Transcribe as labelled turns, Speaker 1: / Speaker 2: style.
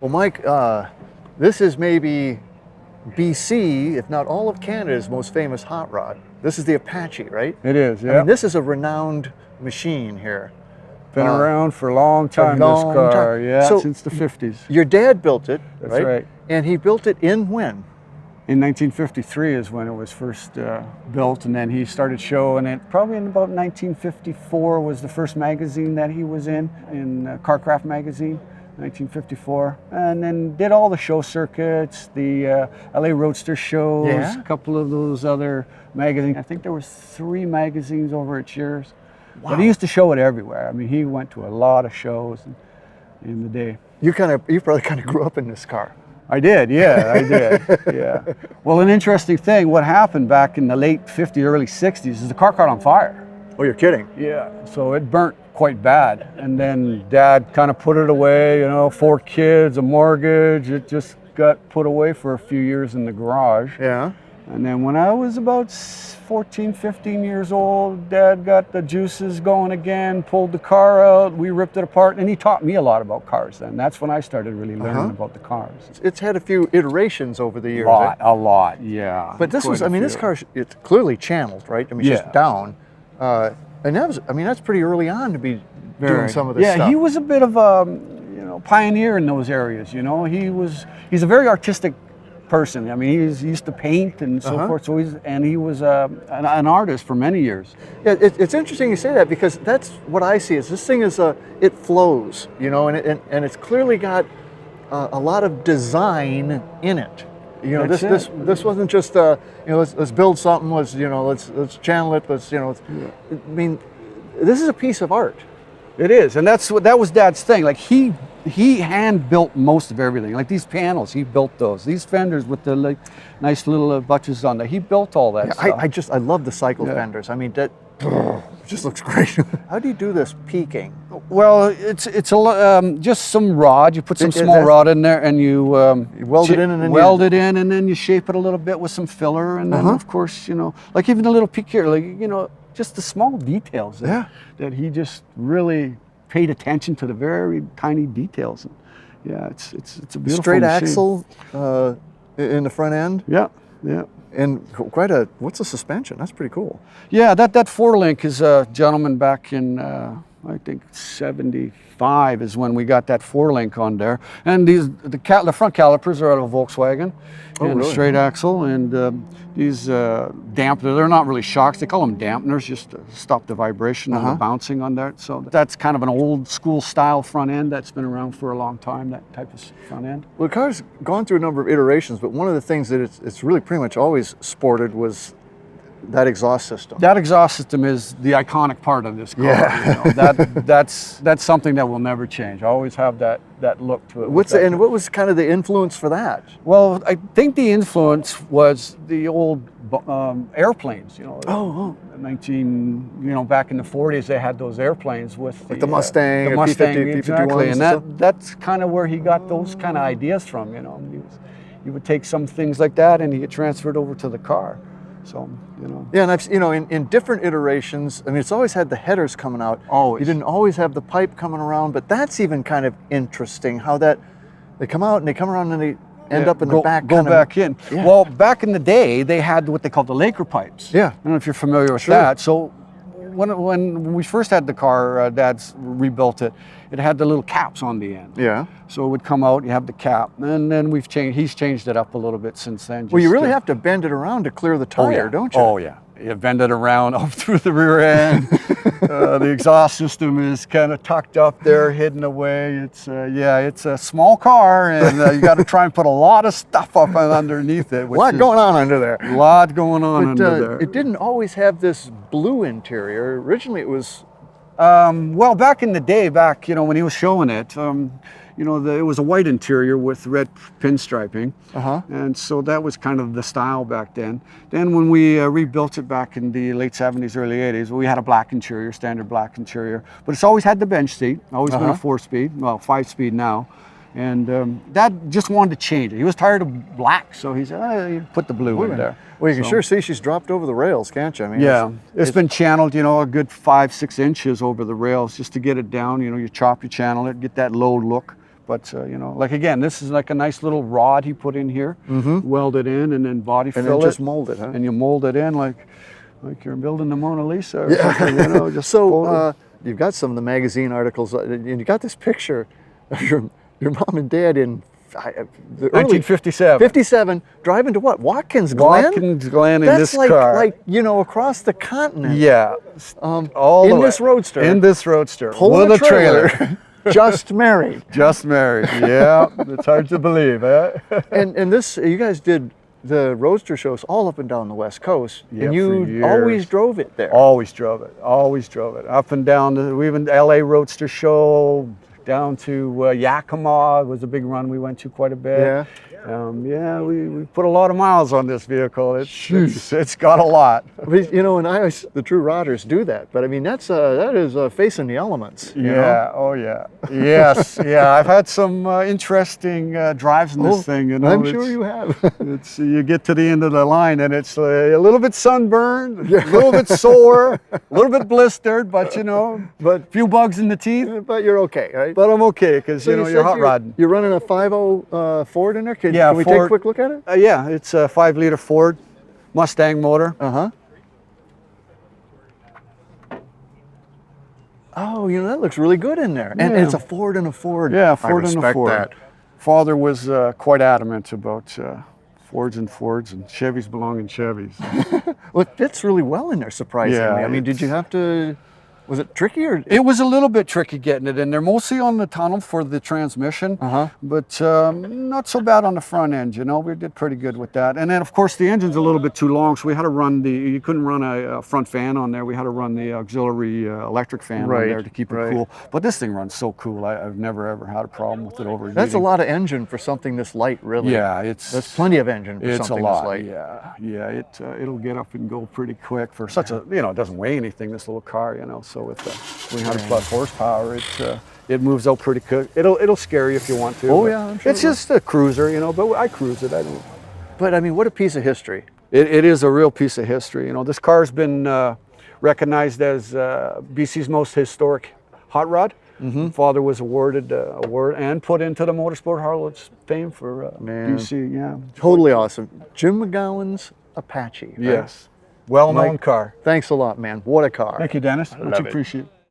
Speaker 1: Well, Mike, this is maybe BC, if not all of Canada's most famous hot rod. This is the Apache, right?
Speaker 2: It is, yeah.
Speaker 1: I mean, this is a renowned machine here.
Speaker 2: Been around for a long time, this car. Yeah,
Speaker 1: so
Speaker 2: since the 50s.
Speaker 1: Your dad built it,
Speaker 2: That's right.
Speaker 1: And he built it in when?
Speaker 2: In 1953 is when it was first built, and then he started showing it. Probably in about 1954 was the first magazine that he was in Carcraft magazine, 1954. And then did all the show circuits, the LA Roadster shows, a couple of those other magazines. I think there was 3 magazines over its years. Wow. But he used to show it everywhere. I mean, he went to a lot of shows in the day.
Speaker 1: You probably kind of grew up in this car.
Speaker 2: I did, yeah, I did, yeah. Well, an interesting thing, what happened back in the late 50s, early 60s is the car caught on fire.
Speaker 1: Oh, you're kidding?
Speaker 2: Yeah, so it burnt quite bad. And then Dad kind of put it away, 4 kids, a mortgage. It just got put away for a few years in the garage.
Speaker 1: Yeah.
Speaker 2: And then when I was about 14, 15 years old, Dad got the juices going again, pulled the car out, we ripped it apart, and he taught me a lot about cars then. That's when I started really learning about the cars.
Speaker 1: It's had a few iterations over the years.
Speaker 2: A lot, yeah.
Speaker 1: But this was, this car, it's clearly channeled, right? I mean, it's just down. And that's pretty early on to be doing some of this stuff.
Speaker 2: Yeah, he was a bit of a, pioneer in those areas, He's a very artistic person. I mean, he used to paint and so forth. So he was an artist for many years.
Speaker 1: Yeah, it's interesting you say that, because that's what I see. Is this thing is it flows, and it's clearly got a lot of design in it. This wasn't just let's build something. Let's channel it. I mean, this is a piece of art.
Speaker 2: It is, and that was Dad's thing. Like he hand built most of everything. Like these panels, he built those. These fenders with the nice little butches on there, he built all that stuff.
Speaker 1: I love the cycle fenders. I mean, that just looks great. How do you do this peaking?
Speaker 2: Well, it's just some rod. You put some small rod in there, and you
Speaker 1: weld it in, and then
Speaker 2: and then you shape it a little bit with some filler, and then of course, like even a little peak here, just the small details that he just really paid attention to, the very tiny details. Yeah, it's a beautiful
Speaker 1: straight
Speaker 2: machine.
Speaker 1: Axle in the front end.
Speaker 2: Yeah.
Speaker 1: And what's the suspension? That's pretty cool.
Speaker 2: Yeah, that 4-link is a gentleman back in I think 75 is when we got that 4-link on there. And the front calipers are out of Volkswagen, and straight axle, and these dampeners, they're not really shocks, they call them dampeners, just to stop the vibration and the bouncing on that. So that's kind of an old school style front end that's been around for a long time, that type of front end.
Speaker 1: Well, the car's gone through a number of iterations, but one of the things that it's really pretty much always sported was that exhaust system.
Speaker 2: That exhaust system is the iconic part of this car.
Speaker 1: Yeah.
Speaker 2: That's something that will never change. I always have that look to it.
Speaker 1: What was kind of the influence for that?
Speaker 2: Well, I think the influence was the old airplanes. Back in the 40s, they had those airplanes with
Speaker 1: the Mustang,
Speaker 2: the Mustang,
Speaker 1: P50,
Speaker 2: exactly,
Speaker 1: P51,
Speaker 2: and that's kind of where he got those kind of ideas from. He would take some things like that and he get transferred over to the car. So,
Speaker 1: Yeah, and I've in different iterations, I mean, it's always had the headers coming out.
Speaker 2: Always.
Speaker 1: You didn't always have the pipe coming around, but that's even kind of interesting how they come out and they come around and they end up in the back.
Speaker 2: Go back in.
Speaker 1: Yeah.
Speaker 2: Well, back in the day, they had what they called the Laker pipes.
Speaker 1: Yeah.
Speaker 2: I don't know if you're familiar with that. So when we first had the car, Dad's rebuilt it. It had the little caps on the end.
Speaker 1: Yeah.
Speaker 2: So it would come out, you have the cap, and then he's changed it up a little bit since then.
Speaker 1: Well, you really have to bend it around to clear the tire, don't you?
Speaker 2: Oh, yeah. You bend it around up through the rear end. The exhaust system is kind of tucked up there, hidden away. It's a small car, and you got to try and put a lot of stuff up underneath it.
Speaker 1: A lot going on under there.
Speaker 2: A lot going on under there.
Speaker 1: It didn't always have this blue interior. Originally, it was.
Speaker 2: Well, back in the day, when he was showing it, it was a white interior with red pinstriping, and so that was kind of the style back then. Then when we rebuilt it back in the late 70s, early 80s, we had a black interior, standard black interior, but it's always had the bench seat, always been a 4-speed, well, 5-speed now. And Dad just wanted to change it. He was tired of black, so he said, you put the blue in there.
Speaker 1: Well, you can sure see she's dropped over the rails, can't you? I mean,
Speaker 2: it's been channeled, a good 5-6 inches over the rails just to get it down. You chop, you channel it, get that low look. But you know, like again, this is like a nice little rod he put in here, welded in, and then body fill it.
Speaker 1: And then just mold it, huh?
Speaker 2: And you mold it in like you're building the Mona Lisa or something, you know. Just
Speaker 1: so you've got some of the magazine articles, and you got this picture of your mom and dad in the early
Speaker 2: 1957.
Speaker 1: 57, driving to what? Watkins Glen?
Speaker 2: Watkins Glen in
Speaker 1: That's
Speaker 2: this car.
Speaker 1: Like, you know, across the continent.
Speaker 2: Yeah.
Speaker 1: All in this roadster.
Speaker 2: In this roadster.
Speaker 1: Pulling
Speaker 2: with
Speaker 1: a trailer. Just married.
Speaker 2: Just married. Yeah. It's hard to believe, eh?
Speaker 1: and this, you guys did the roadster shows all up and down the West Coast,
Speaker 2: yeah,
Speaker 1: and you always drove it there.
Speaker 2: Always drove it. Always drove it. Up and down. We even LA Roadster Show, down to Yakima was a big run we went to quite a bit.
Speaker 1: Yeah.
Speaker 2: Yeah, we put a lot of miles on this vehicle. It's got a lot.
Speaker 1: You know, and the true rodders do that, but I mean that is facing the elements. You know?
Speaker 2: Oh yeah. Yes. Yeah. I've had some interesting drives in this thing. You know,
Speaker 1: I'm sure you have.
Speaker 2: You get to the end of the line and it's a little bit sunburned, a little bit sore, a little bit blistered, but you know, a few bugs in the teeth.
Speaker 1: But you're okay, right?
Speaker 2: But I'm okay because you know you're hot rodding.
Speaker 1: You're running a 5.0 Ford in there.
Speaker 2: Yeah,
Speaker 1: can we take a quick look at it?
Speaker 2: Yeah, it's a 5-liter Ford Mustang motor.
Speaker 1: Oh, you know, that looks really good in there. And it's a Ford and a Ford.
Speaker 2: Yeah, Ford and a
Speaker 1: respect
Speaker 2: Ford.
Speaker 1: That.
Speaker 2: Father was quite adamant about Fords and Chevys belong in Chevys.
Speaker 1: Well, it fits really well in there, surprisingly.
Speaker 2: Yeah,
Speaker 1: I mean, did you have to... Was it tricky or?
Speaker 2: It was a little bit tricky getting it in there, mostly on the tunnel for the transmission, but not so bad on the front end, you know, we did pretty good with that. And then of course the engine's a little bit too long, so we had to run you couldn't run a front fan on there, we had to run the auxiliary electric fan on there to keep it cool. But this thing runs so cool, I've never ever had a problem with it overheating.
Speaker 1: That's a lot of engine for something this light, really.
Speaker 2: Yeah,
Speaker 1: that's plenty of engine for something this light.
Speaker 2: Yeah, it'll get up and go pretty quick for such a, you know, it doesn't weigh anything, this little car, you know, so with 300 plus horsepower, it moves out pretty quick. It'll scare you if you want to.
Speaker 1: Oh yeah, I'm sure.
Speaker 2: It's just a cruiser, you know, but I cruise it. I don't.
Speaker 1: But I mean, what a piece of history.
Speaker 2: It is a real piece of history. You know, this car's been recognized as BC's most historic hot rod. Father was awarded award and put into the Motorsport Hall of Fame for BC. Yeah,
Speaker 1: totally awesome. Jim McGowan's Apache. Right?
Speaker 2: Yes. Well-known car.
Speaker 1: Thanks a lot, man. What a car.
Speaker 2: Thank you, Dennis. Much appreciated.